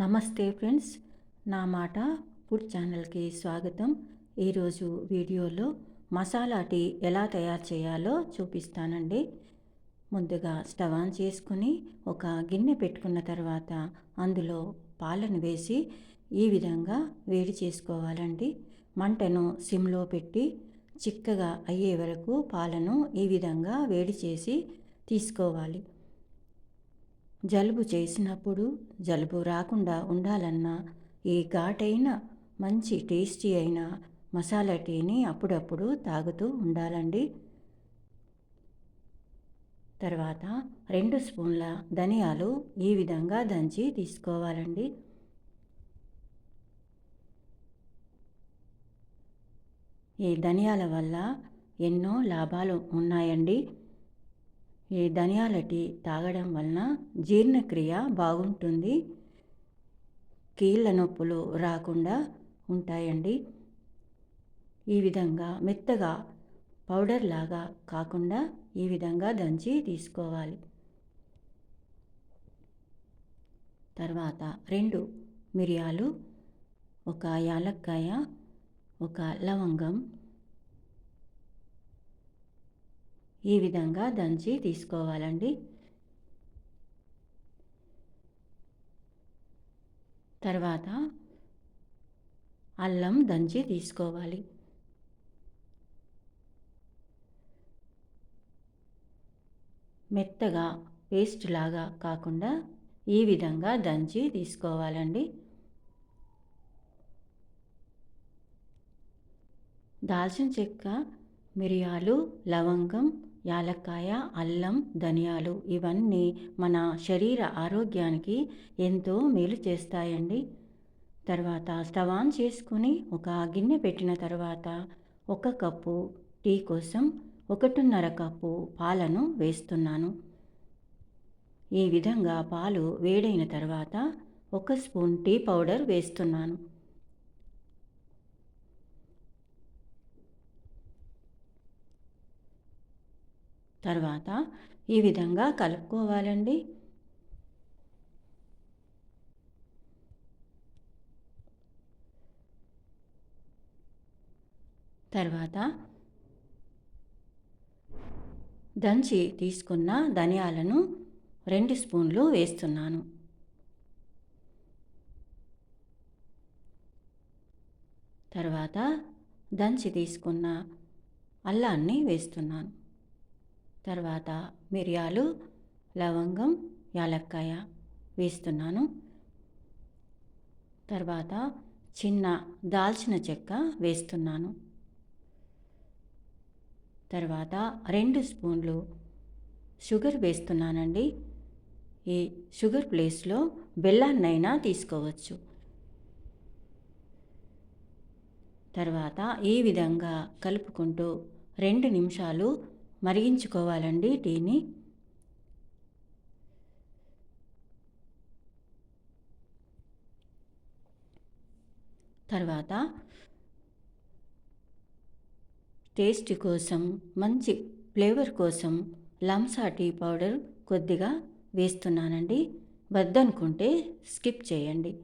నమస్తే ఫ్రెండ్స్, నా మాట ఫుడ్ ఛానల్కి స్వాగతం. ఈరోజు వీడియోలో మసాలా టీ ఎలా తయారు చేయాలో చూపిస్తానండి. ముందుగా స్టవ్ ఆన్ చేసుకుని ఒక గిన్నె పెట్టుకున్న తర్వాత అందులో పాలను వేసి ఈ విధంగా వేడి చేసుకోవాలండి. మంటను సిమ్లో పెట్టి చిక్కగా అయ్యే వరకు పాలను ఈ విధంగా వేడి చేసి తీసుకోవాలి. జలుబు చేసినప్పుడు జలుబు రాకుండా ఉండాలన్నా ఈ ఘాటైన మంచి టేస్టీ అయిన మసాలా టీని అప్పుడప్పుడు తాగుతూ ఉండాలండి. తర్వాత 2 స్పూన్ల ధనియాలు ఈ విధంగా దంచి తీసుకోవాలండి. ఈ ధనియాల వల్ల ఎన్నో లాభాలు ఉన్నాయండి. ఈ ధనియాల టీ తాగడం వలన జీర్ణక్రియ బాగుంటుంది, కీళ్ళ నొప్పులు రాకుండా ఉంటాయండి. ఈ విధంగా మెత్తగా పౌడర్ లాగా కాకుండా ఈ విధంగా దంచి తీసుకోవాలి. తర్వాత 2 మిరియాలు, ఒక యాలక్కాయ, ఒక లవంగం ఈ విధంగా దంచి తీసుకోవాలండి. తర్వాత అల్లం దంచి తీసుకోవాలి. మెత్తగా పేస్ట్ లాగా కాకుండా ఈ విధంగా దంచి తీసుకోవాలండి. దాల్చిన చెక్క, మిరియాలు, లవంగం, యాలక్కాయ, అల్లం, ధనియాలు ఇవన్నీ మన శరీర ఆరోగ్యానికి ఎంతో మేలు చేస్తాయండి. తర్వాత స్టవ్ ఆన్ చేసుకుని ఒక గిన్నె పెట్టిన తర్వాత 1 కప్పు టీ కోసం 1.5 కప్పు పాలను వేస్తున్నాను. ఈ విధంగా పాలు వేడైన తర్వాత 1 స్పూన్ టీ పౌడర్ వేస్తున్నాను. తర్వాత ఈ విధంగా కలుపుకోవాలండి. తర్వాత దంచి తీసుకున్న ధనియాలను 2 స్పూన్లు వేస్తున్నాను. తర్వాత దంచి తీసుకున్న అల్లాన్ని వేస్తున్నాను. తర్వాత మిరియాలు, లవంగం, యాలక్కాయ వేస్తున్నాను. తర్వాత చిన్న దాల్చిన చెక్క వేస్తున్నాను. తర్వాత 2 స్పూన్లు షుగర్ వేస్తున్నానండి. ఈ షుగర్ ప్లేస్లో బెల్లాన్నైనా తీసుకోవచ్చు. తర్వాత ఈ విధంగా కలుపుకుంటూ 2 నిమిషాలు మరిగించుకోవాలండి టీని. తర్వాత టేస్ట్ కోసం, మంచి ఫ్లేవర్ కోసం లంసా టీ పౌడర్ కొద్దిగా వేస్తున్నానండి. వద్దనుకుంటే స్కిప్ చేయండి.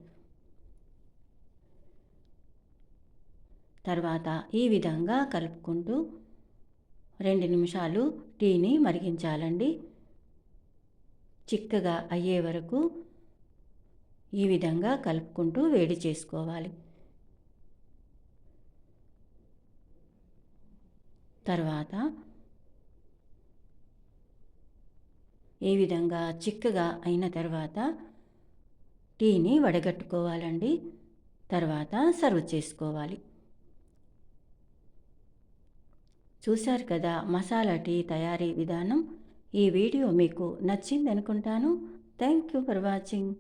తర్వాత ఈ విధంగా కలుపుకుంటూ 2 నిమిషాలు టీని మరిగించాలండి. చిక్కగా అయ్యే వరకు ఈ విధంగా కలుపుకుంటూ వేడి చేసుకోవాలి. తర్వాత ఈ విధంగా చిక్కగా అయిన తర్వాత టీని వడగట్టుకోవాలండి. తర్వాత సర్వ్ చేసుకోవాలి. చూశారు కదా మసాలా టీ తయారీ విధానం. ఈ వీడియో మీకు నచ్చింది అనుకుంటాను. Thank you for watching.